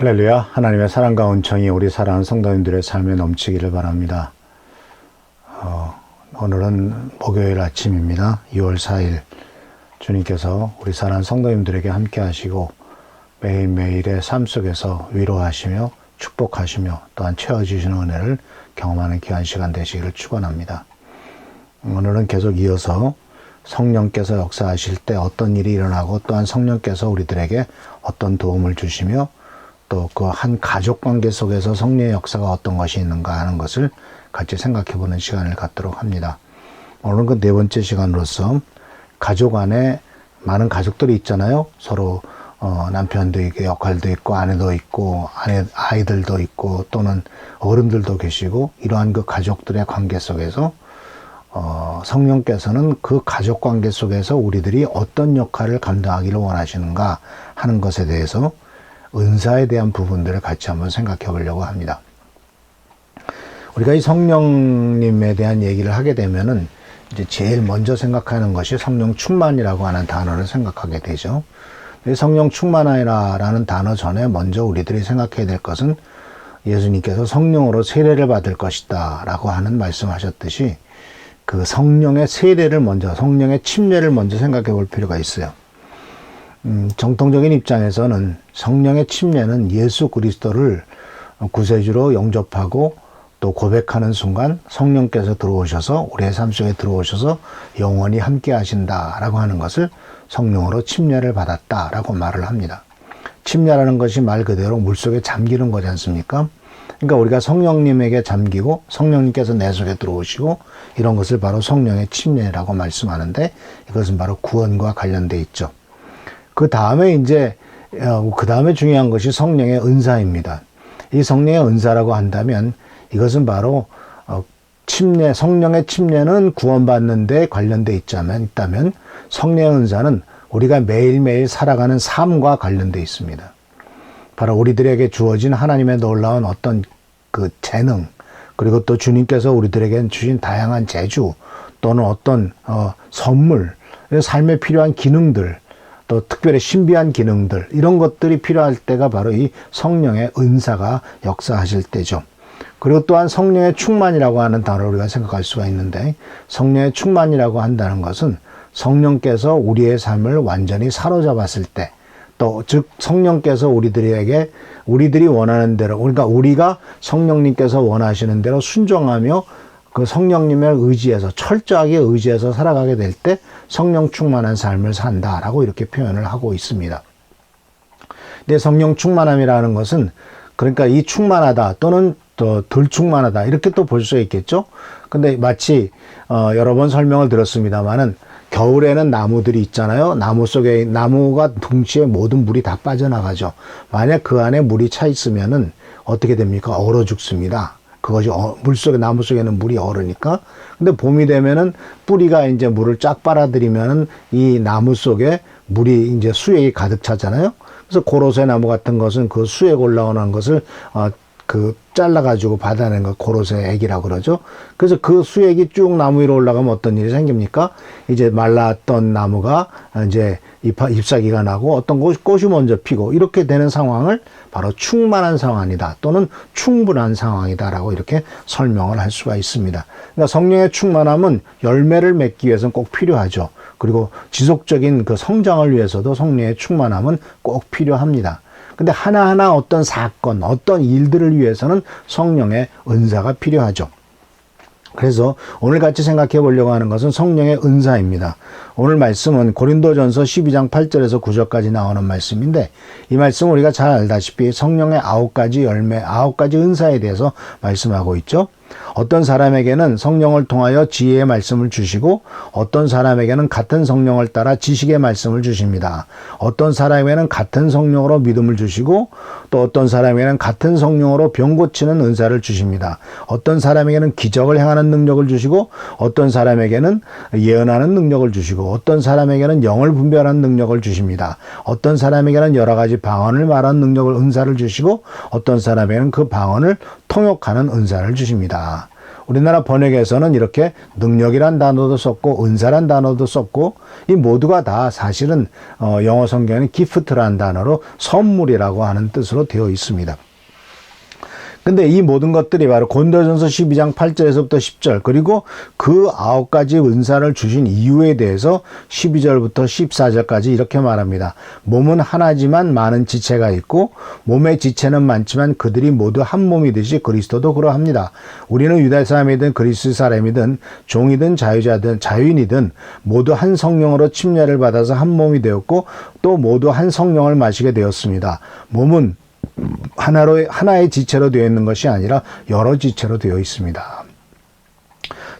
할렐루야. 하나님의 사랑과 은총이 우리 사랑하는 성도님들의 삶에 넘치기를 바랍니다. 오늘은 목요일 아침입니다. 2월 4일 주님께서 우리 사랑하는 성도님들에게 함께 하시고 매일매일의 삶 속에서 위로하시며 축복하시며 또한 채워주시는 은혜를 경험하는 귀한 시간 되시기를 축원합니다. 오늘은 계속 이어서 성령께서 역사하실 때 어떤 일이 일어나고 또한 성령께서 우리들에게 어떤 도움을 주시며 또 그 한 가족 관계 속에서 성령의 역사가 어떤 것이 있는가 하는 것을 같이 생각해 보는 시간을 갖도록 합니다. 오늘은 그 네 번째 시간으로서 가족 안에 많은 가족들이 있잖아요. 서로 남편도 있고 역할도 있고 아내도 있고 아이들도 있고 또는 어른들도 계시고 이러한 그 가족들의 관계 속에서 성령께서는 그 가족 관계 속에서 우리들이 어떤 역할을 감당하기를 원하시는가 하는 것에 대해서 은사에 대한 부분들을 같이 한번 생각해 보려고 합니다. 우리가 이 성령님에 대한 얘기를 하게 되면은 이제 제일 먼저 생각하는 것이 성령 충만이라고 하는 단어를 생각하게 되죠. 성령 충만이라는 단어 전에 먼저 우리들이 생각해야 될 것은 예수님께서 성령으로 세례를 받을 것이다 라고 하는 말씀하셨듯이 그 성령의 세례를 먼저, 성령의 침례를 먼저 생각해 볼 필요가 있어요. 정통적인 입장에서는 성령의 침례는 예수 그리스도를 구세주로 영접하고 또 고백하는 순간 성령께서 들어오셔서 우리의 삶 속에 들어오셔서 영원히 함께 하신다라고 하는 것을 성령으로 침례를 받았다라고 말을 합니다. 침례라는 것이 말 그대로 물속에 잠기는 거지 않습니까? 그러니까 우리가 성령님에게 잠기고 성령님께서 내 속에 들어오시고 이런 것을 바로 성령의 침례라고 말씀하는데 이것은 바로 구원과 관련돼 있죠. 그 다음에 중요한 것이 성령의 은사입니다. 이 성령의 은사라고 한다면 이것은 바로 성령의 침례는 구원받는 데 관련돼 있다면 성령의 은사는 우리가 매일매일 살아가는 삶과 관련돼 있습니다. 바로 우리들에게 주어진 하나님의 놀라운 어떤 그 재능, 그리고 또 주님께서 우리들에게 주신 다양한 재주 또는 어떤 선물, 삶에 필요한 기능들, 또 특별히 신비한 기능들, 이런 것들이 필요할 때가 바로 이 성령의 은사가 역사하실 때죠. 그리고 또한 성령의 충만이라고 하는 단어를 우리가 생각할 수가 있는데, 성령의 충만이라고 한다는 것은 성령께서 우리의 삶을 완전히 사로잡았을 때, 또 즉 성령께서 우리들이 원하는 대로, 그러니까 우리가 성령님께서 원하시는 대로 순종하며 그 성령님의 의지에서 철저하게 의지해서 살아가게 될 때 성령 충만한 삶을 산다라고 이렇게 표현을 하고 있습니다. 근데 성령 충만함이라는 것은 그러니까 이 충만하다 또는 또 덜 충만하다 이렇게 또 볼 수 있겠죠. 근데 마치 여러 번 설명을 들었습니다만은 겨울에는 나무들이 있잖아요. 나무가 동시에 모든 물이 다 빠져나가죠. 만약 그 안에 물이 차 있으면은 어떻게 됩니까? 얼어 죽습니다. 그것이 나무 속에는 물이 얼으니까. 근데 봄이 되면은 뿌리가 이제 물을 쫙 빨아들이면은 이 나무 속에 물이 이제 수액이 가득 차잖아요. 그래서 고로쇠 나무 같은 것은 그 수액 올라오는 것을 잘라가지고 받아내는 거 고로쇠 액이라고 그러죠. 그래서 그 수액이 쭉 나무 위로 올라가면 어떤 일이 생깁니까? 이제 말랐던 나무가 이제 잎사귀가 나고 어떤 꽃이 먼저 피고 이렇게 되는 상황을 바로 충만한 상황이다 또는 충분한 상황이다라고 이렇게 설명을 할 수가 있습니다. 그러니까 성령의 충만함은 열매를 맺기 위해서는 꼭 필요하죠. 그리고 지속적인 그 성장을 위해서도 성령의 충만함은 꼭 필요합니다. 근데 하나하나 어떤 사건, 어떤 일들을 위해서는 성령의 은사가 필요하죠. 그래서 오늘 같이 생각해 보려고 하는 것은 성령의 은사입니다. 오늘 말씀은 고린도전서 12장 8절에서 9절까지 나오는 말씀인데 이 말씀은 우리가 잘 알다시피 성령의 9가지 열매, 9가지 은사에 대해서 말씀하고 있죠. 어떤 사람에게는 성령을 통하여 지혜의 말씀을 주시고 어떤 사람에게는 같은 성령을 따라 지식의 말씀을 주십니다. 어떤 사람에게는 같은 성령으로 믿음을 주시고 또 어떤 사람에게는 같은 성령으로 병 고치는 은사를 주십니다. 어떤 사람에게는 기적을 행하는 능력을 주시고 어떤 사람에게는 예언하는 능력을 주시고 어떤 사람에게는 영을 분별하는 능력을 주십니다. 어떤 사람에게는 여러 가지 방언을 말하는 은사를 주시고 어떤 사람에게는 그 방언을 통역하는 은사를 주십니다. 우리나라 번역에서는 이렇게 능력이란 단어도 썼고 은사란 단어도 썼고 이 모두가 다 사실은 영어 성경에는 기프트라는 단어로 선물이라고 하는 뜻으로 되어 있습니다. 근데 이 모든 것들이 바로 고린도전서 12장 8절에서부터 10절 그리고 그 9가지 은사를 주신 이유에 대해서 12절부터 14절까지 이렇게 말합니다. 몸은 하나지만 많은 지체가 있고 몸의 지체는 많지만 그들이 모두 한 몸이듯이 그리스도도 그러합니다. 우리는 유다 사람이든 그리스 사람이든 종이든 자유자든 자유인이든 모두 한 성령으로 침례를 받아서 한 몸이 되었고 또 모두 한 성령을 마시게 되었습니다. 몸은 하나의 지체로 되어 있는 것이 아니라 여러 지체로 되어 있습니다.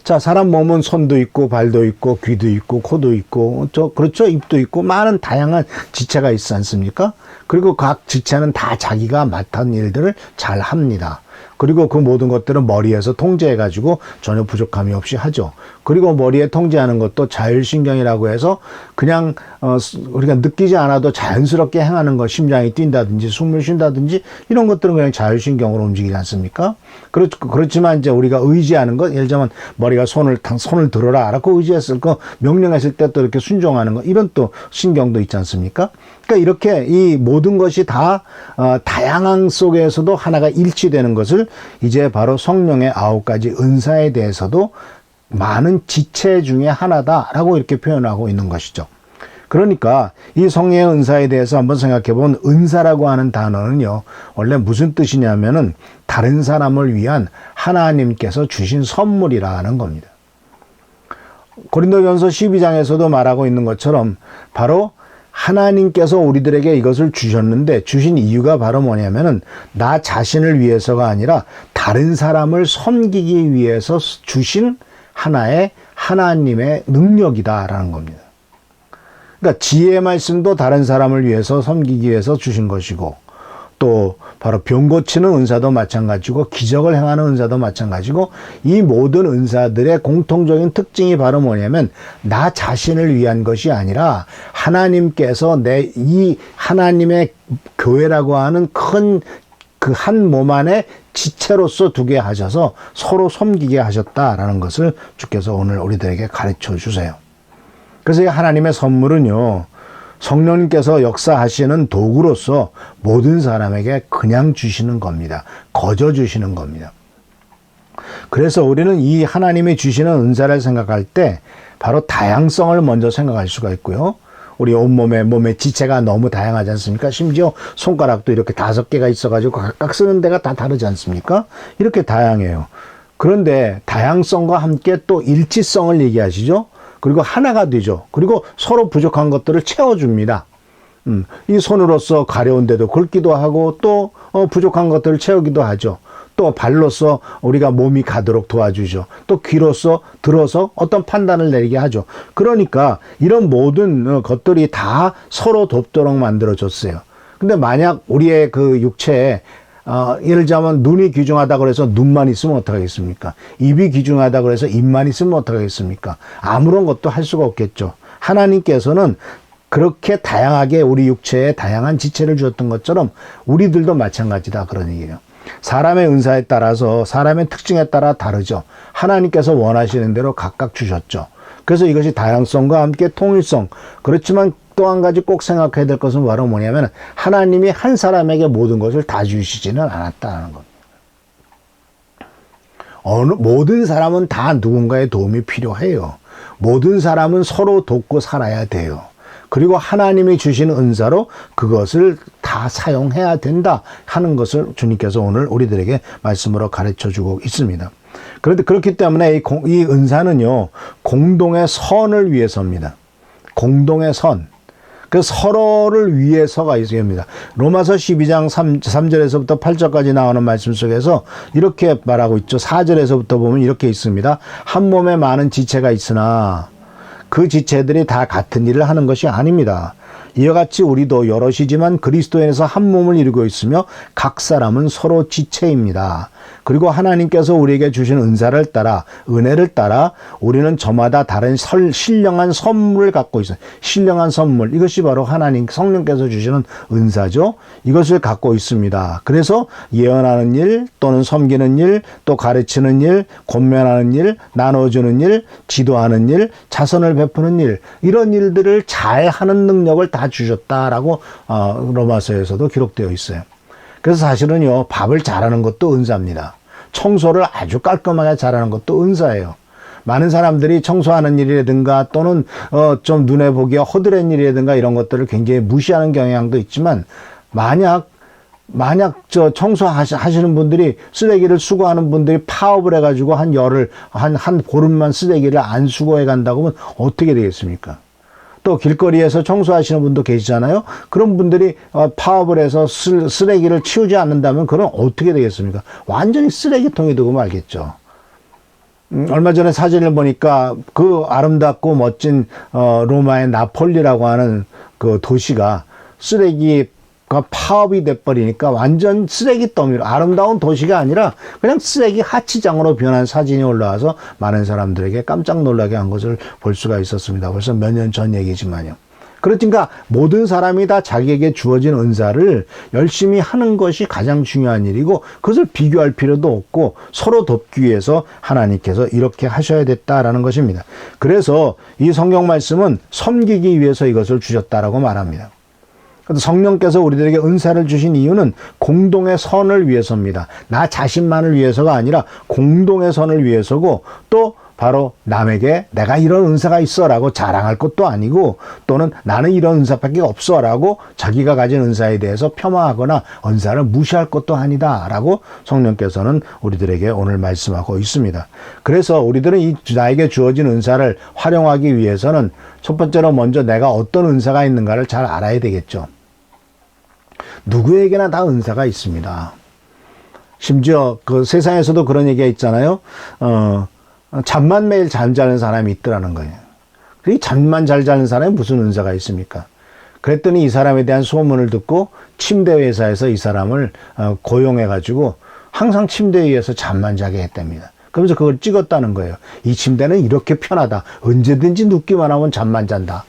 자, 사람 몸은 손도 있고 발도 있고 귀도 있고 코도 있고 그렇죠, 입도 있고 많은 다양한 지체가 있지 않습니까? 그리고 각 지체는 다 자기가 맡은 일들을 잘 합니다. 그리고 그 모든 것들은 머리에서 통제해가지고 전혀 부족함이 없이 하죠. 그리고 머리에 통제하는 것도 자율신경이라고 해서 그냥 우리가 느끼지 않아도 자연스럽게 행하는 것, 심장이 뛴다든지 숨을 쉰다든지 이런 것들은 그냥 자율신경으로 움직이지 않습니까? 그렇지만 이제 우리가 의지하는 것, 예를 들면 머리가 손을 들어라 라고 의지했을 거, 명령했을 때 또 이렇게 순종하는 것, 이런 또 신경도 있지 않습니까? 그러니까 이렇게 이 모든 것이 다 다양한 속에서도 하나가 일치되는 것을 이제 바로 성령의 9가지 은사에 대해서도 많은 지체 중에 하나다라고 이렇게 표현하고 있는 것이죠. 그러니까 이 성령의 은사에 대해서 한번 생각해 보면 은사라고 하는 단어는요, 원래 무슨 뜻이냐면은 다른 사람을 위한 하나님께서 주신 선물이라는 겁니다. 고린도전서 12장에서도 말하고 있는 것처럼 바로 하나님께서 우리들에게 이것을 주셨는데 주신 이유가 바로 뭐냐면은 나 자신을 위해서가 아니라 다른 사람을 섬기기 위해서 주신 하나의 하나님의 능력이다라는 겁니다. 그러니까 지혜의 말씀도 다른 사람을 위해서 섬기기 위해서 주신 것이고 또 바로 병 고치는 은사도 마찬가지고 기적을 행하는 은사도 마찬가지고 이 모든 은사들의 공통적인 특징이 바로 뭐냐면 나 자신을 위한 것이 아니라 하나님께서 이 하나님의 교회라고 하는 큰 그 한 몸 안에 지체로서 두게 하셔서 서로 섬기게 하셨다라는 것을 주께서 오늘 우리들에게 가르쳐 주세요. 그래서 이 하나님의 선물은요, 성령님께서 역사하시는 도구로서 모든 사람에게 그냥 주시는 겁니다. 거저 주시는 겁니다. 그래서 우리는 이 하나님이 주시는 은사를 생각할 때 바로 다양성을 먼저 생각할 수가 있고요. 우리 몸의 지체가 너무 다양하지 않습니까? 심지어 손가락도 이렇게 5개가 있어가지고 각각 쓰는 데가 다 다르지 않습니까? 이렇게 다양해요. 그런데 다양성과 함께 또 일치성을 얘기하시죠? 그리고 하나가 되죠. 그리고 서로 부족한 것들을 채워줍니다. 이 손으로서 가려운 데도 긁기도 하고 또 부족한 것들을 채우기도 하죠. 또 발로서 우리가 몸이 가도록 도와주죠. 또 귀로서 들어서 어떤 판단을 내리게 하죠. 그러니까 이런 모든 것들이 다 서로 돕도록 만들어졌어요. 근데 만약 우리의 그 육체에 예를 들자면 눈이 귀중하다 그래서 눈만 있으면 어떡하겠습니까? 입이 귀중하다 그래서 입만 있으면 어떡하겠습니까? 아무런 것도 할 수가 없겠죠. 하나님께서는 그렇게 다양하게 우리 육체에 다양한 지체를 주었던 것처럼 우리들도 마찬가지다 그런 얘기예요. 사람의 은사에 따라서 사람의 특징에 따라 다르죠. 하나님께서 원하시는 대로 각각 주셨죠. 그래서 이것이 다양성과 함께 통일성. 그렇지만 또 한 가지 꼭 생각해야 될 것은 바로 뭐냐면 하나님이 한 사람에게 모든 것을 다 주시지는 않았다는 겁니다. 모든 사람은 다 누군가의 도움이 필요해요. 모든 사람은 서로 돕고 살아야 돼요. 그리고 하나님이 주신 은사로 그것을 다 사용해야 된다 하는 것을 주님께서 오늘 우리들에게 말씀으로 가르쳐주고 있습니다. 그런데 그렇기 때문에 이 은사는요, 공동의 선을 위해서입니다. 공동의 선. 그 서로를 위해서가 있습니다. 로마서 12장 3절에서부터 8절까지 나오는 말씀 속에서 이렇게 말하고 있죠. 4절에서부터 보면 이렇게 있습니다. 한 몸에 많은 지체가 있으나 그 지체들이 다 같은 일을 하는 것이 아닙니다. 이와 같이 우리도 여럿이지만 그리스도인에서 한 몸을 이루고 있으며 각 사람은 서로 지체입니다. 그리고 하나님께서 우리에게 주신 은사를 따라, 은혜를 따라 우리는 저마다 다른 신령한 선물을 갖고 있어요. 신령한 선물, 이것이 바로 하나님 성령께서 주시는 은사죠. 이것을 갖고 있습니다. 그래서 예언하는 일, 또는 섬기는 일, 또 가르치는 일, 권면하는 일, 나눠주는 일, 지도하는 일, 자선을 베푸는 일, 이런 일들을 잘하는 능력을 다 주셨다라고 로마서에서도 기록되어 있어요. 그래서 사실은요, 밥을 잘하는 것도 은사입니다. 청소를 아주 깔끔하게 잘하는 것도 은사예요. 많은 사람들이 청소하는 일이라든가 또는 좀 눈에 보기에 허드렛 일이라든가 이런 것들을 굉장히 무시하는 경향도 있지만, 만약 청소하시는 분들이, 쓰레기를 수거하는 분들이 파업을 해가지고 한 보름만 쓰레기를 안 수거해 간다고 하면 어떻게 되겠습니까? 또 길거리에서 청소하시는 분도 계시잖아요. 그런 분들이 파업을 해서 쓰레기를 치우지 않는다면 그럼 어떻게 되겠습니까? 완전히 쓰레기통에 두고 말겠죠. 얼마 전에 사진을 보니까 그 아름답고 멋진 로마의 나폴리라고 하는 그 도시가 쓰레기가 파업이 돼버리니까 완전 쓰레기 더미로, 아름다운 도시가 아니라 그냥 쓰레기 하치장으로 변한 사진이 올라와서 많은 사람들에게 깜짝 놀라게 한 것을 볼 수가 있었습니다. 벌써 몇 년 전 얘기지만요. 그러니까 모든 사람이 다 자기에게 주어진 은사를 열심히 하는 것이 가장 중요한 일이고, 그것을 비교할 필요도 없고 서로 돕기 위해서 하나님께서 이렇게 하셔야 됐다라는 것입니다. 그래서 이 성경 말씀은 섬기기 위해서 이것을 주셨다라고 말합니다. 성령께서 우리들에게 은사를 주신 이유는 공동의 선을 위해서입니다. 나 자신만을 위해서가 아니라 공동의 선을 위해서고, 또 바로 남에게 내가 이런 은사가 있어 라고 자랑할 것도 아니고, 또는 나는 이런 은사밖에 없어 라고 자기가 가진 은사에 대해서 폄하하거나 은사를 무시할 것도 아니다 라고 성령께서는 우리들에게 오늘 말씀하고 있습니다. 그래서 우리들은 나에게 주어진 은사를 활용하기 위해서는 첫 번째로 먼저 내가 어떤 은사가 있는가를 잘 알아야 되겠죠. 누구에게나 다 은사가 있습니다. 심지어 그 세상에서도 그런 얘기가 있잖아요. 잠만 매일 잘 자는 사람이 있더라는 거예요. 이 잠만 잘 자는 사람이 무슨 은사가 있습니까? 그랬더니 이 사람에 대한 소문을 듣고 침대 회사에서 이 사람을 고용해가지고 항상 침대 위에서 잠만 자게 했답니다. 그러면서 그걸 찍었다는 거예요. 이 침대는 이렇게 편하다. 언제든지 눕기만 하면 잠만 잔다.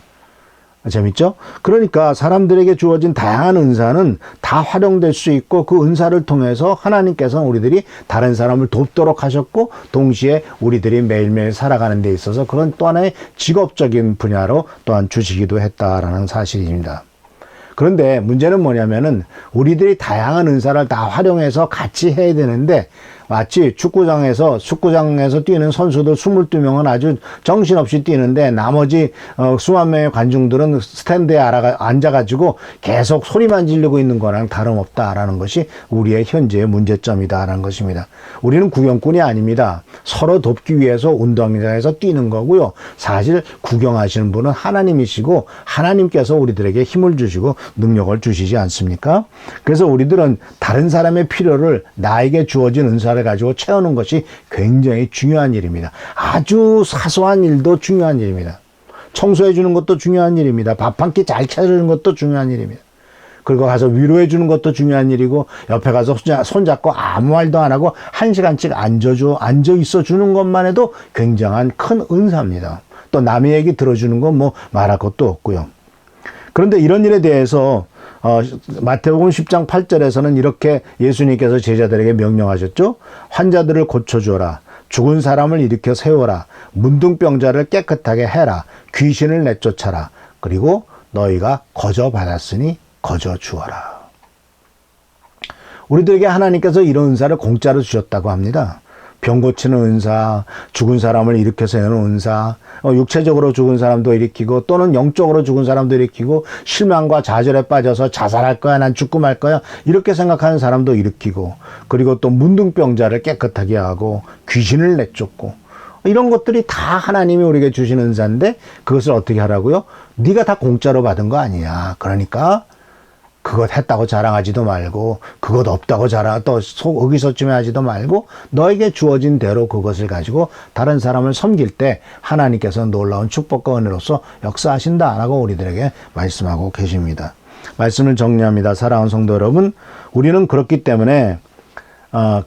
재밌죠? 그러니까 사람들에게 주어진 다양한 은사는 다 활용될 수 있고, 그 은사를 통해서 하나님께서는 우리들이 다른 사람을 돕도록 하셨고, 동시에 우리들이 매일매일 살아가는 데 있어서 그런 또 하나의 직업적인 분야로 또한 주시기도 했다라는 사실입니다. 그런데 문제는 뭐냐면은 우리들이 다양한 은사를 다 활용해서 같이 해야 되는데, 마치 축구장에서 뛰는 선수들 22명은 아주 정신없이 뛰는데 나머지 수만 명의 관중들은 스탠드에 앉아가지고 계속 소리만 지르고 있는 거랑 다름없다라는 것이 우리의 현재의 문제점이다라는 것입니다. 우리는 구경꾼이 아닙니다. 서로 돕기 위해서 운동장에서 뛰는 거고요. 사실 구경하시는 분은 하나님이시고, 하나님께서 우리들에게 힘을 주시고 능력을 주시지 않습니까? 그래서 우리들은 다른 사람의 필요를 나에게 주어진 은사를 가지고 채우는 것이 굉장히 중요한 일입니다. 아주 사소한 일도 중요한 일입니다. 청소해 주는 것도 중요한 일입니다. 밥 한 끼 잘 차려주는 것도 중요한 일입니다. 그리고 가서 위로해 주는 것도 중요한 일이고, 옆에 가서 손잡고 아무 말도 안 하고 1시간씩 앉아 있어 주는 것만 해도 굉장한 큰 은사입니다. 또 남의 얘기 들어주는 건 뭐 말할 것도 없고요. 그런데 이런 일에 대해서 마태복음 10장 8절에서는 이렇게 예수님께서 제자들에게 명령하셨죠. 환자들을 고쳐주어라. 죽은 사람을 일으켜 세워라. 문둥병자를 깨끗하게 해라. 귀신을 내쫓아라. 그리고 너희가 거저 받았으니 거저 주어라. 우리들에게 하나님께서 이런 은사를 공짜로 주셨다고 합니다. 병 고치는 은사, 죽은 사람을 일으켜 세우는 은사, 육체적으로 죽은 사람도 일으키고, 또는 영적으로 죽은 사람도 일으키고, 실망과 좌절에 빠져서 자살할 거야, 난 죽고 말 거야, 이렇게 생각하는 사람도 일으키고, 그리고 또 문둥병자를 깨끗하게 하고, 귀신을 내쫓고, 이런 것들이 다 하나님이 우리에게 주신 은사인데, 그것을 어떻게 하라고요? 네가 다 공짜로 받은 거 아니야. 그러니까 그것 했다고 자랑하지도 말고 그것 없다고 또 속 의기소침해하지도 말고 너에게 주어진 대로 그것을 가지고 다른 사람을 섬길 때 하나님께서 놀라운 축복과 은혜로서 역사하신다라고 우리들에게 말씀하고 계십니다. 말씀을 정리합니다. 사랑하는 성도 여러분, 우리는 그렇기 때문에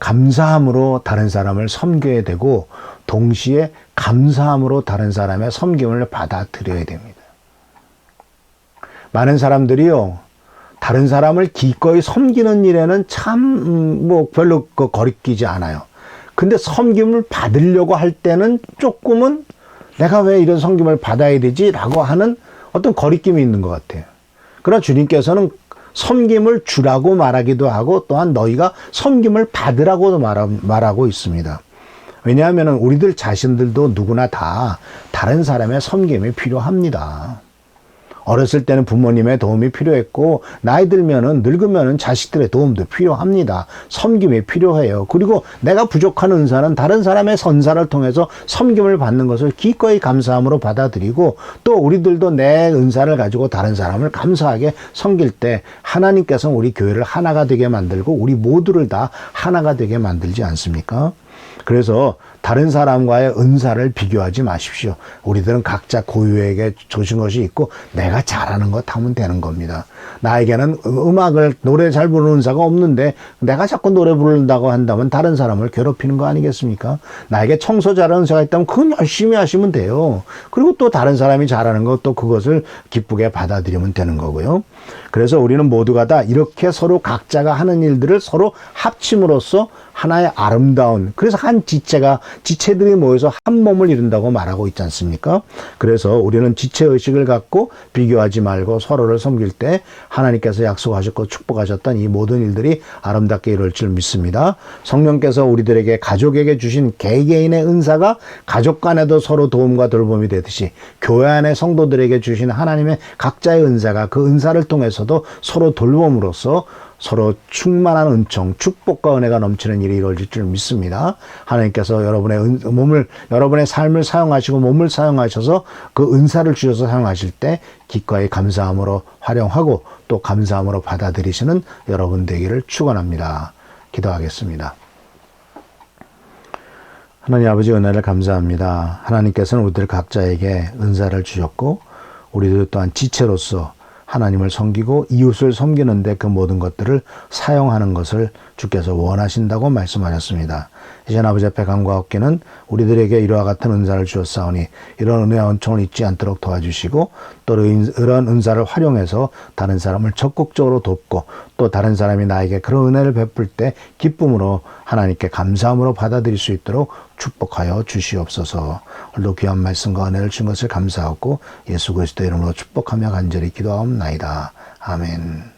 감사함으로 다른 사람을 섬겨야 되고 동시에 감사함으로 다른 사람의 섬김을 받아들여야 됩니다. 많은 사람들이요, 다른 사람을 기꺼이 섬기는 일에는 참 별로 거리끼지 않아요. 근데 섬김을 받으려고 할 때는 조금은 내가 왜 이런 섬김을 받아야 되지? 라고 하는 어떤 거리낌이 있는 것 같아요. 그러나 주님께서는 섬김을 주라고 말하기도 하고 또한 너희가 섬김을 받으라고 말하고 있습니다. 왜냐하면 우리들 자신들도 누구나 다 다른 사람의 섬김이 필요합니다. 어렸을 때는 부모님의 도움이 필요했고 나이 들면은 늙으면은 자식들의 도움도 필요합니다. 섬김이 필요해요. 그리고 내가 부족한 은사는 다른 사람의 선사를 통해서 섬김을 받는 것을 기꺼이 감사함으로 받아들이고 또 우리들도 내 은사를 가지고 다른 사람을 감사하게 섬길 때 하나님께서 우리 교회를 하나가 되게 만들고 우리 모두를 다 하나가 되게 만들지 않습니까? 그래서 다른 사람과의 은사를 비교하지 마십시오. 우리들은 각자 고유에게 주신 것이 있고 내가 잘하는 것 하면 되는 겁니다. 나에게는 노래 잘 부르는 은사가 없는데 내가 자꾸 노래 부른다고 한다면 다른 사람을 괴롭히는 거 아니겠습니까? 나에게 청소 잘하는 은사가 있다면 그건 열심히 하시면 돼요. 그리고 또 다른 사람이 잘하는 것 또 그것을 기쁘게 받아들이면 되는 거고요. 그래서 우리는 모두가 다 이렇게 서로 각자가 하는 일들을 서로 합침으로써 하나의 아름다운, 그래서 한 지체들이 모여서 한 몸을 이룬다고 말하고 있지 않습니까? 그래서 우리는 지체의식을 갖고 비교하지 말고 서로를 섬길 때 하나님께서 약속하셨고 축복하셨던 이 모든 일들이 아름답게 이룰 줄 믿습니다. 성령께서 우리들에게 가족에게 주신 개개인의 은사가 가족 간에도 서로 도움과 돌봄이 되듯이 교회 안의 성도들에게 주신 하나님의 각자의 은사가 그 은사를 통해서도 서로 돌봄으로써 서로 충만한 은총, 축복과 은혜가 넘치는 일이 이루어질 줄 믿습니다. 하나님께서 여러분의 삶을 사용하시고 몸을 사용하셔서 그 은사를 주셔서 사용하실 때 기꺼이 감사함으로 활용하고 또 감사함으로 받아들이시는 여러분 되기를 축원합니다. 기도하겠습니다. 하나님 아버지 은혜를 감사합니다. 하나님께서는 우리들 각자에게 은사를 주셨고 우리들 또한 지체로서 하나님을 섬기고 이웃을 섬기는데 그 모든 것들을 사용하는 것을 주께서 원하신다고 말씀하셨습니다. 이제 아버지 앞에 간구하옵기는 우리들에게 이와 같은 은사를 주었사오니 이런 은혜와 은총을 잊지 않도록 도와주시고 또 이런 은사를 활용해서 다른 사람을 적극적으로 돕고 또 다른 사람이 나에게 그런 은혜를 베풀 때 기쁨으로 하나님께 감사함으로 받아들일 수 있도록 축복하여 주시옵소서. 오늘도 귀한 말씀과 은혜를 준 것을 감사하고 예수 그리스도 이름으로 축복하며 간절히 기도하옵나이다. 아멘.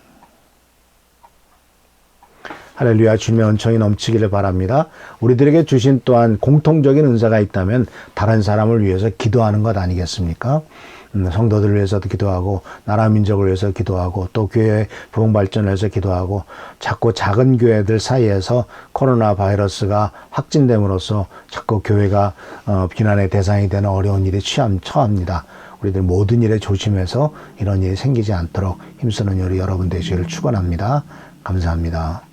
할렐루야. 주님의 은총이 넘치기를 바랍니다. 우리들에게 주신 또한 공통적인 은사가 있다면 다른 사람을 위해서 기도하는 것 아니겠습니까? 성도들을 위해서도 기도하고 나라 민족을 위해서 기도하고 또 교회의 부흥 발전을 위해서 기도하고 자꾸 작은 교회들 사이에서 코로나 바이러스가 확진됨으로써 자꾸 교회가 비난의 대상이 되는 어려운 일에 처합니다. 우리들 모든 일에 조심해서 이런 일이 생기지 않도록 힘쓰는 여러분 되시기를 축원합니다. 감사합니다.